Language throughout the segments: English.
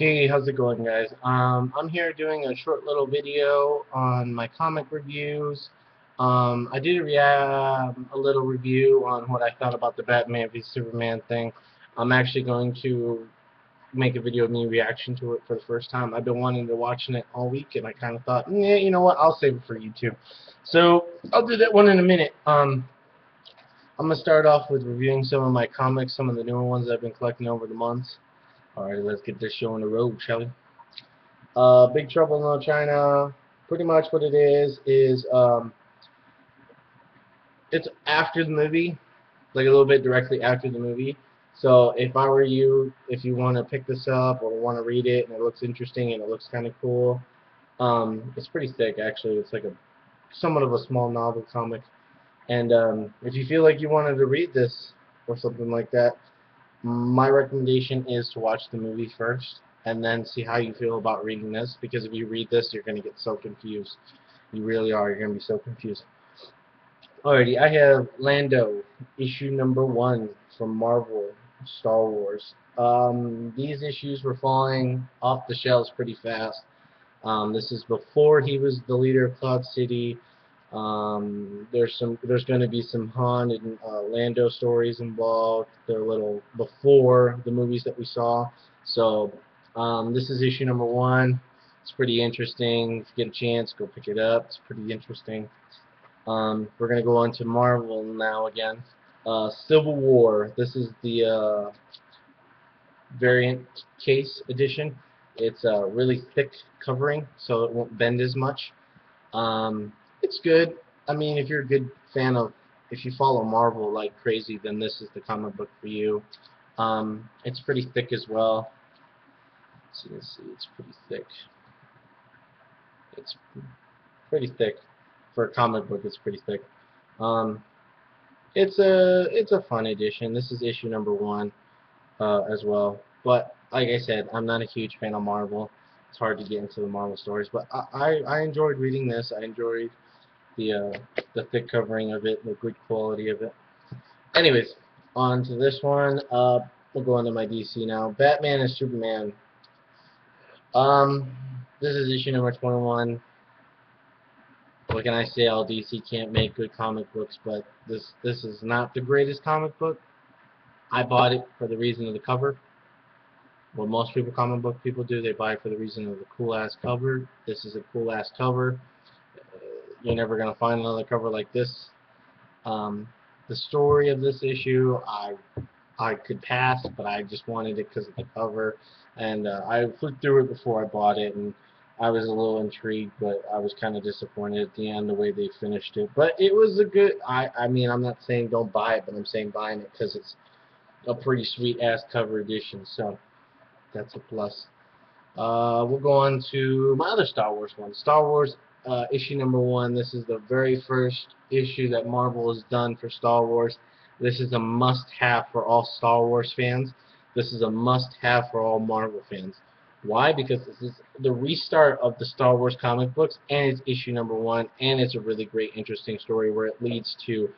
Hey, how's it going, guys? I'm here doing a short little video on my comic reviews. I did a little review on what I thought about the Batman v Superman thing. I'm actually going to make a video of me reaction to it for the first time. I've been wanting to watching it all week, and I kind of thought, yeah, you know what? I'll save it for YouTube. So I'll do that one in a minute. I'm gonna start off with reviewing some of my comics, some of the newer ones I've been collecting over the months. Alright, let's get this show on the road, shall we? Big Trouble in Little China. Pretty much what it is it's after the movie, like a little bit directly after the movie. So if I were you, if you want to pick this up or want to read it and it looks interesting and it looks kind of cool, it's pretty thick actually. It's like a somewhat of a small novel comic. And if you feel like you wanted to read this or something like that, my recommendation is to watch the movie first and then see how you feel about reading this, because if you read this, you're going to get so confused. You really are. You're going to be so confused. Alrighty, I have Lando, issue number 1 from Marvel Star Wars. These issues were falling off the shelves pretty fast. This is before he was the leader of Cloud City. There's going to be some Han and Lando stories involved. They're a little before the movies that we saw. So this is issue number 1. It's pretty interesting. If you get a chance, go pick it up. It's pretty interesting. We're going to go on to Marvel now again. Civil War. This is the variant case edition. It's a really thick covering, so it won't bend as much. It's good. I mean, if you're a good fan of, if you follow Marvel like crazy, then this is the comic book for you. It's pretty thick as well. Let's see, it's pretty thick. It's pretty thick for a comic book. It's pretty thick. Um, it's a fun edition. This is issue number 1 as well. But like I said, I'm not a huge fan of Marvel. It's hard to get into the Marvel stories, but I enjoyed reading this. I enjoyed the thick covering of it, the good quality of it. Anyways, on to this one. We'll go into my DC now. Batman and Superman. Um, this is issue number 21. What can I say? All DC can't make good comic books, but this is not the greatest comic book. I bought it for the reason of the cover. What most comic book people do, they buy it for the reason of the cool ass cover. This is a cool ass cover. You're never gonna find another cover like this. The story of this issue, I could pass, but I just wanted it because of the cover, and I flipped through it before I bought it, and I was a little intrigued, but I was kind of disappointed at the end the way they finished it. But it was a good. I mean, I'm not saying don't buy it, but I'm saying buying it because it's a pretty sweet ass cover edition. So that's a plus. We'll go on to my other Star Wars one. Star Wars issue number 1. This is the very first issue that Marvel has done for Star Wars. This is a must-have for all Star Wars fans. This is a must-have for all Marvel fans. Why? Because this is the restart of the Star Wars comic books, and it's issue number 1, and it's a really great, interesting story where it leads to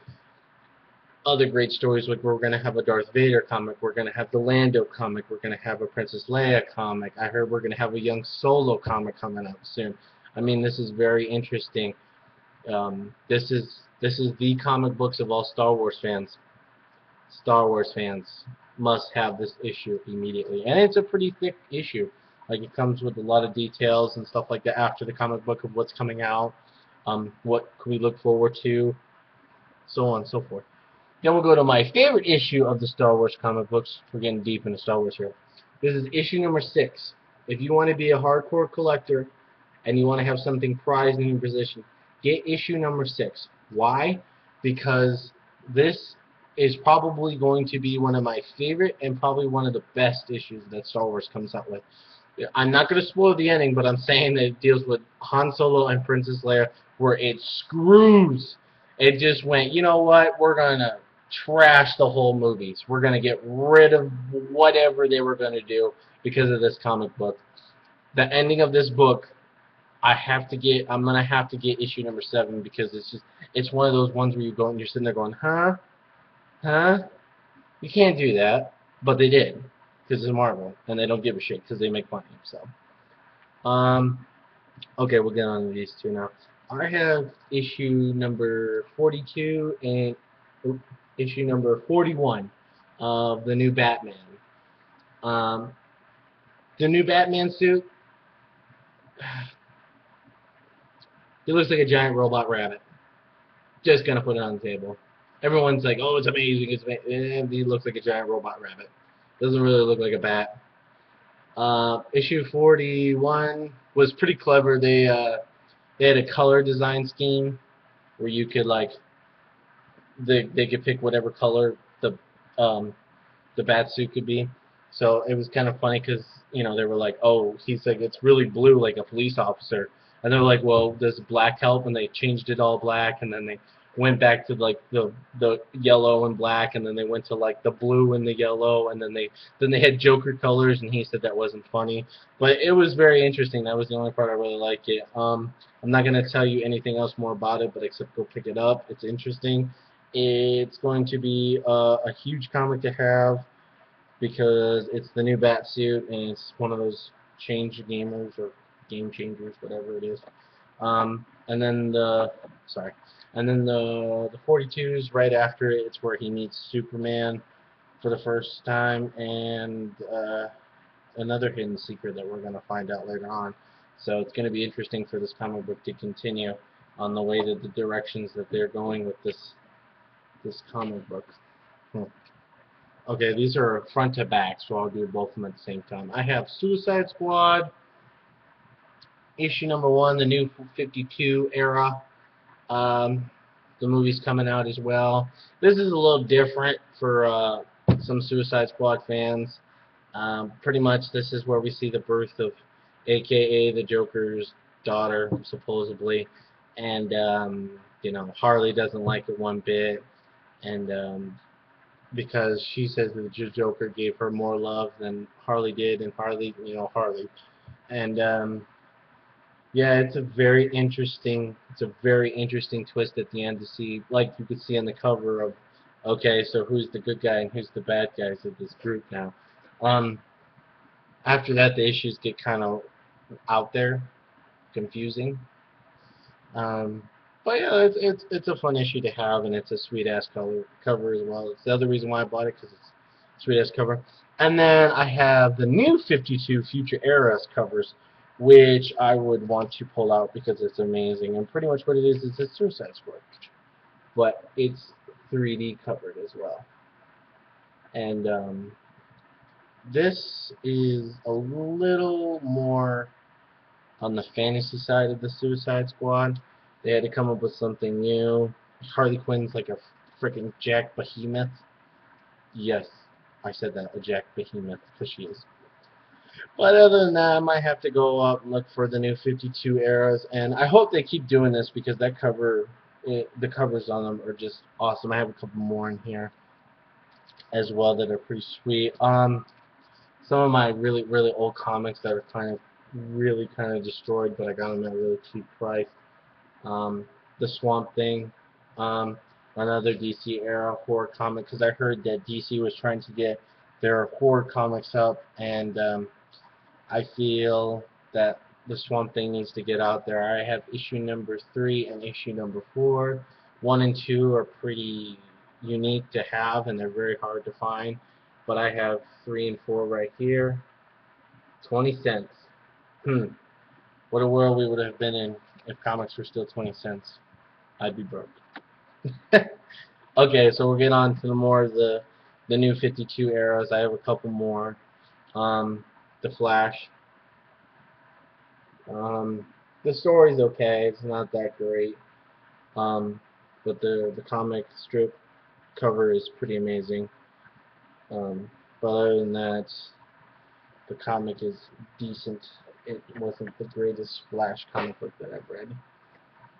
other great stories. Like we're going to have a Darth Vader comic, we're going to have the Lando comic, we're going to have a Princess Leia comic. I heard we're going to have a young Solo comic coming out soon. I mean, this is very interesting. This is the comic books of all Star Wars fans. Star Wars fans must have this issue immediately, and it's a pretty thick issue. Like it comes with a lot of details and stuff like that after the comic book of what's coming out, what can we look forward to, so on and so forth. Then we'll go to my favorite issue of the Star Wars comic books. We're getting deep into Star Wars here. This is issue number 6. If you want to be a hardcore collector and you want to have something prized in your possession, get issue number 6. Why? Because this is probably going to be one of my favorite and probably one of the best issues that Star Wars comes out with. I'm not going to spoil the ending, but I'm saying that it deals with Han Solo and Princess Leia, where it screws. It just went, you know what, we're going to trash the whole movies. We're going to get rid of whatever they were going to do because of this comic book. The ending of this book, I'm going to have to get issue number 7, because it's one of those ones where you go and you're sitting there going, huh? Huh? You can't do that. But they did. because it's Marvel, and they don't give a shit because they make money. So, okay, we'll get on to these two now. I have issue number 42 and issue number 41 of the new Batman. Um, the new Batman suit, he looks like a giant robot rabbit. Just gonna put it on the table. Everyone's like, "Oh, it's amazing! It's amazing!" And he looks like a giant robot rabbit. Doesn't really look like a bat. Issue 41 was pretty clever. They had a color design scheme where you could like they could pick whatever color um, the bat suit could be. So it was kind of funny because they were like, oh, he's like it's really blue like a police officer, and they're like, well, does black help? And they changed it all black, and then they went back to like the yellow and black, and then they went to like the blue and the yellow, and then they had Joker colors, and he said that wasn't funny, but it was very interesting. That was the only part I really liked it. I'm not gonna tell you anything else more about it, but except go pick it up. It's interesting. It's going to be a huge comic to have because it's the new bat suit and it's one of those change gamers or game changers, whatever it is. And then the 42s right after it. It's where he meets Superman for the first time, and another hidden secret that we're going to find out later on. So it's going to be interesting for this comic book to continue on the way that the directions that they're going with this comic book. Okay, these are front to back, so I'll do both of them at the same time. I have Suicide Squad, issue number 1, the new 52 era. The movie's coming out as well. This is a little different for some Suicide Squad fans. Pretty much this is where we see the birth of AKA the Joker's daughter, supposedly. And, Harley doesn't like it one bit. And, because she says that the Joker gave her more love than Harley did, and Harley. And yeah, it's a very interesting twist at the end to see, like you could see on the cover of, okay, so who's the good guy and who's the bad guys of this group now. After that, the issues get kind of out there, confusing. But yeah, it's a fun issue to have, and it's a sweet ass cover as well. It's the other reason why I bought it, because it's a sweet ass cover. And then I have the new 52 Future Eras covers, which I would want to pull out because it's amazing. And pretty much what it is a Suicide Squad, but it's 3D covered as well. And this is a little more on the fantasy side of the Suicide Squad. They had to come up with something new. Harley Quinn's like a freaking Jack Behemoth. Yes, I said that, a Jack Behemoth, because she is. But other than that, I might have to go out and look for the new 52 eras, and I hope they keep doing this because that cover, the covers on them are just awesome. I have a couple more in here as well that are pretty sweet. Some of my really, really old comics that are really kind of destroyed, but I got them at a really cheap price. The Swamp Thing, another DC era horror comic, because I heard that DC was trying to get their horror comics up, and I feel that the Swamp Thing needs to get out there. I have issue number 3 and issue number 4. 1 and 2 are pretty unique to have, and they're very hard to find, but I have 3 and 4 right here. 20 cents. What a world we would have been in if comics were still 20 cents. I'd be broke. Okay, so we'll get on to more of the new 52 eras. I have a couple more. The Flash. The story's okay. It's not that great. But the comic strip cover is pretty amazing. But other than that, the comic is decent. It wasn't the greatest Flash comic book that I've read.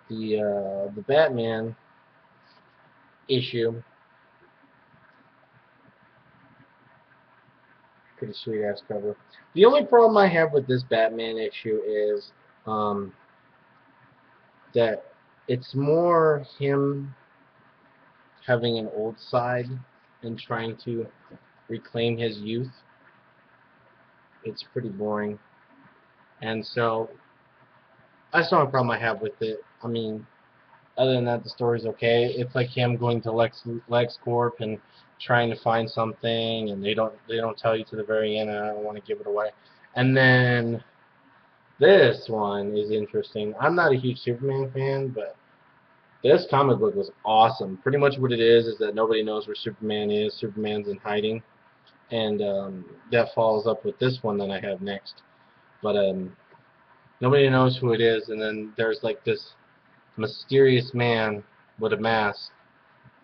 The Batman issue, pretty sweet ass cover. The only problem I have with this Batman issue is that it's more him having an old side and trying to reclaim his youth. It's pretty boring. And so that's the only problem I have with it. I mean, other than that, the story's okay. It's like him going to LexCorp and trying to find something, and they don't tell you to the very end, and I don't want to give it away. And then this one is interesting. I'm not a huge Superman fan, but this comic book was awesome. Pretty much what it is that nobody knows where Superman is. Superman's in hiding, and that follows up with this one that I have next. But nobody knows who it is, and then there's like this mysterious man with a mask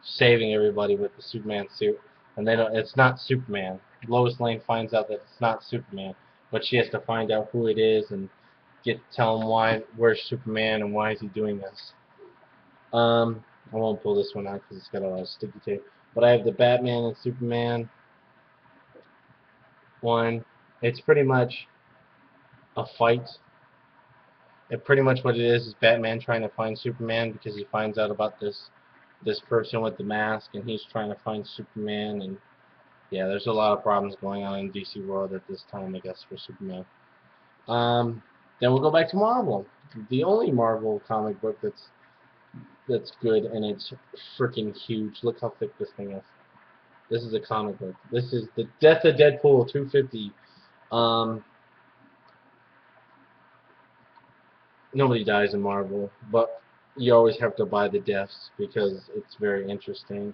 saving everybody with the Superman suit, and they don't. It's not Superman. Lois Lane finds out that it's not Superman, but she has to find out who it is and tell him where's Superman and why is he doing this. I won't pull this one out because it's got a lot of sticky tape. But I have the Batman and Superman one. It's pretty much a fight. Pretty much what it is Batman trying to find Superman because he finds out about this person with the mask, and he's trying to find Superman. And yeah, there's a lot of problems going on in DC World at this time, I guess, for Superman. Then we'll go back to Marvel. The only Marvel comic book that's good, and it's freaking huge. Look how thick this thing is. This is a comic book. This is the Death of Deadpool 250. Nobody dies in Marvel, but you always have to buy the deaths because it's very interesting,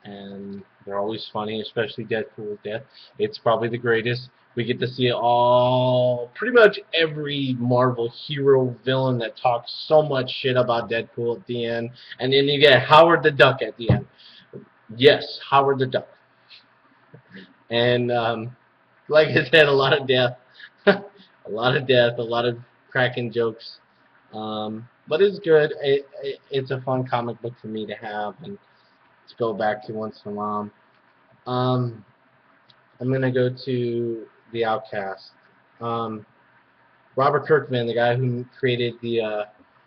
and they're always funny, especially Deadpool's death. It's probably the greatest. We get to see pretty much every Marvel hero villain that talks so much shit about Deadpool at the end, and then you get Howard the Duck at the end. Yes, Howard the Duck. And like I said, a lot of death, a lot of death, a lot of cracking jokes. But it's good. It's a fun comic book for me to have and to go back to once in a while. I'm gonna go to The Outcast. Robert Kirkman, the guy who created the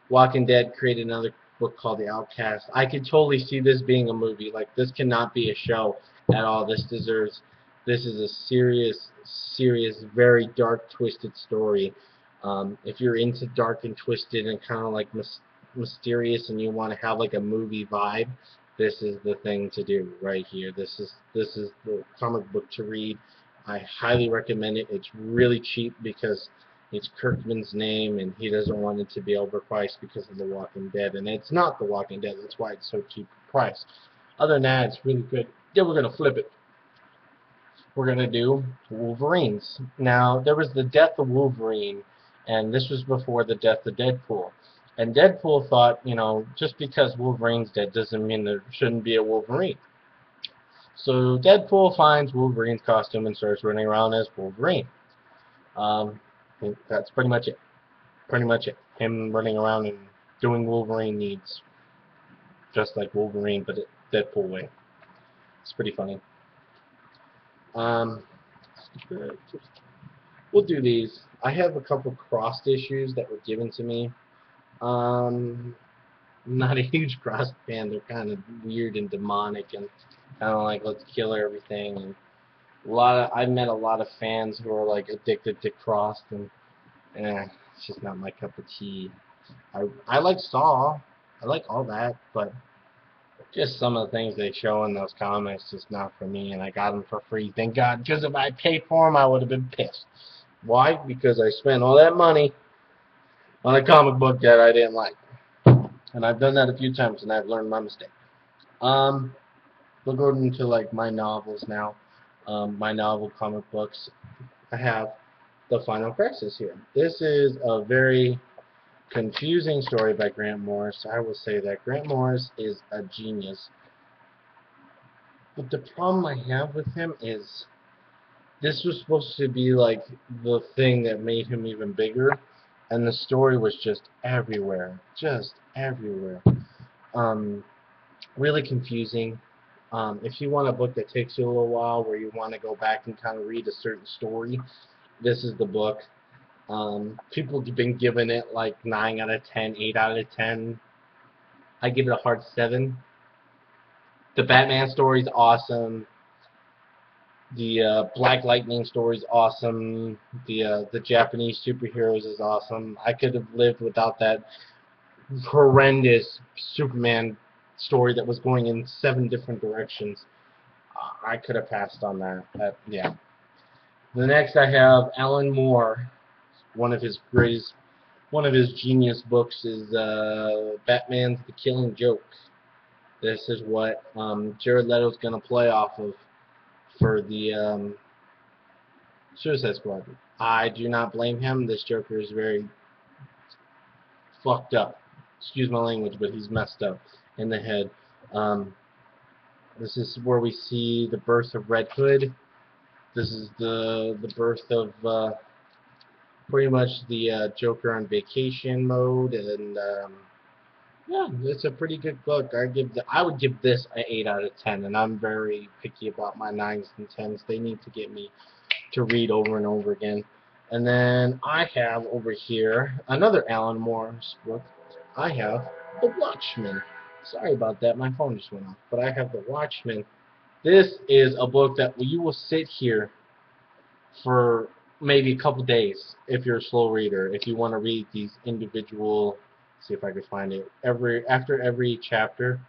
Walking Dead, created another book called The Outcast. I could totally see this being a movie. Like, this cannot be a show at all. This is a serious, very dark, twisted story. If you're into dark and twisted and kind of like mysterious, and you want to have like a movie vibe, this is the thing to do right here. This is the comic book to read. I highly recommend it. It's really cheap because it's Kirkman's name, and he doesn't want it to be overpriced because of The Walking Dead, and it's not The Walking Dead. That's why it's so cheap priced. Other than that, it's really good. Then we're gonna flip it. We're gonna do Wolverines. Now, there was the death of Wolverine, and this was before the death of Deadpool. And Deadpool thought, just because Wolverine's dead doesn't mean there shouldn't be a Wolverine. So Deadpool finds Wolverine's costume and starts running around as Wolverine. That's pretty much it. Pretty much it. Him running around and doing Wolverine needs, just like Wolverine, but Deadpool way. It's pretty funny. We'll do these. I have a couple crossed issues that were given to me. I'm not a huge Crossed fan. They're kind of weird and demonic and kind of like let's kill everything. And I've met a lot of fans who are like addicted to Crossed, and it's just not my cup of tea. I like Saw. I like all that, but just some of the things they show in those comics just not for me, and I got them for free. Thank God, because if I paid for them, I would have been pissed. Why? Because I spent all that money on a comic book that I didn't like. And I've done that a few times, and I've learned my mistake. We'll go into like my novels now. My novel comic books. I have The Final Crisis here. This is a very confusing story by Grant Morris. I will say that Grant Morris is a genius. But the problem I have with him is this was supposed to be like the thing that made him even bigger, and the story was just everywhere. Just everywhere. Really confusing. If you want a book that takes you a little while, where you want to go back and kind of read a certain story, this is the book. People have been giving it like 9 out of 10, 8 out of 10. I give it a hard 7. The Batman story is awesome. The Black Lightning story is awesome. The Japanese superheroes is awesome. I could have lived without that horrendous Superman story that was going in 7 different directions. I could have passed on that. Yeah. The next I have Alan Moore. One of his genius books is Batman's The Killing Joke. This is what Jared Leto's gonna play off of for the Suicide Squad. I do not blame him. This Joker is very fucked up. Excuse my language, but he's messed up in the head. This is where we see the birth of Red Hood. This is the birth of pretty much the Joker on vacation mode, and yeah, it's a pretty good book. I would give this an 8 out of 10, and I'm very picky about my 9s and 10s. They need to get me to read over and over again. And then I have over here another Alan Moore's book. I have The Watchmen. Sorry about that, my phone just went off. But I have The Watchmen. This is a book that you will sit here for maybe a couple days if you're a slow reader. If you want to read these individual, see if I can find it. After every chapter,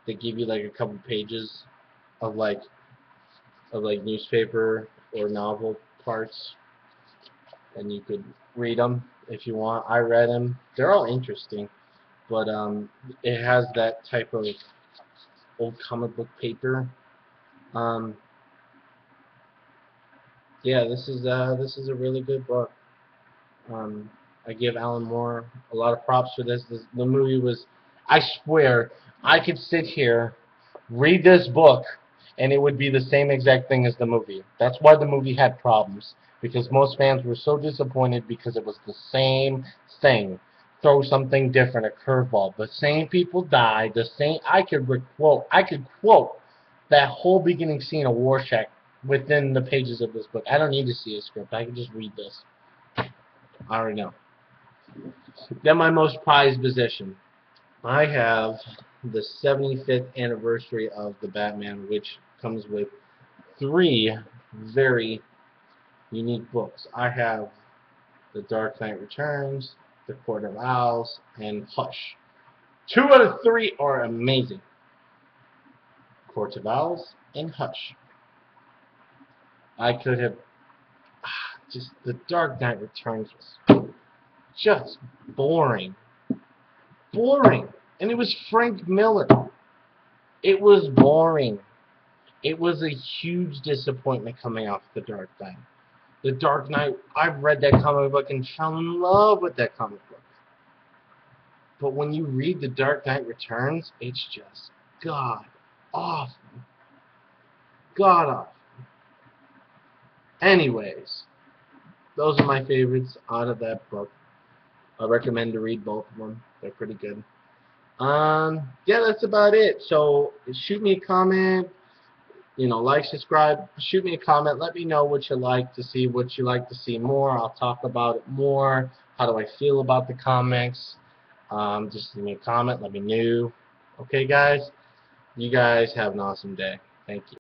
they give you like a couple pages of like newspaper or novel parts, and you could read them if you want. I read them. They're all interesting, but it has that type of old comic book paper. Yeah, this is a really good book. I give Alan Moore a lot of props for this. The movie was, I swear, I could sit here, read this book, and it would be the same exact thing as the movie. That's why the movie had problems, because most fans were so disappointed because it was the same thing. Throw something different, a curveball. The same people died. The same. I could quote that whole beginning scene of Rorschach within the pages of this book. I don't need to see a script. I can just read this. I already know. Then my most prized possession. I have the 75th anniversary of the Batman, which comes with 3 very unique books. I have The Dark Knight Returns, The Court of Owls, and Hush. 2 out of 3 are amazing. Court of Owls and Hush. I could have just The Dark Knight Returns was just boring. Boring. And it was Frank Miller. It was boring. It was a huge disappointment coming off The Dark Knight. The Dark Knight, I've read that comic book and fell in love with that comic book. But when you read The Dark Knight Returns, it's just god awful. God awful. Anyways, those are my favorites out of that book. I recommend to read both of them. They're pretty good. Yeah, that's about it. So shoot me a comment. Like, subscribe. Shoot me a comment. Let me know what you like to see, what you like to see more. I'll talk about it more. How do I feel about the comics? Just leave me a comment. Let me know. Okay, guys? You guys have an awesome day. Thank you.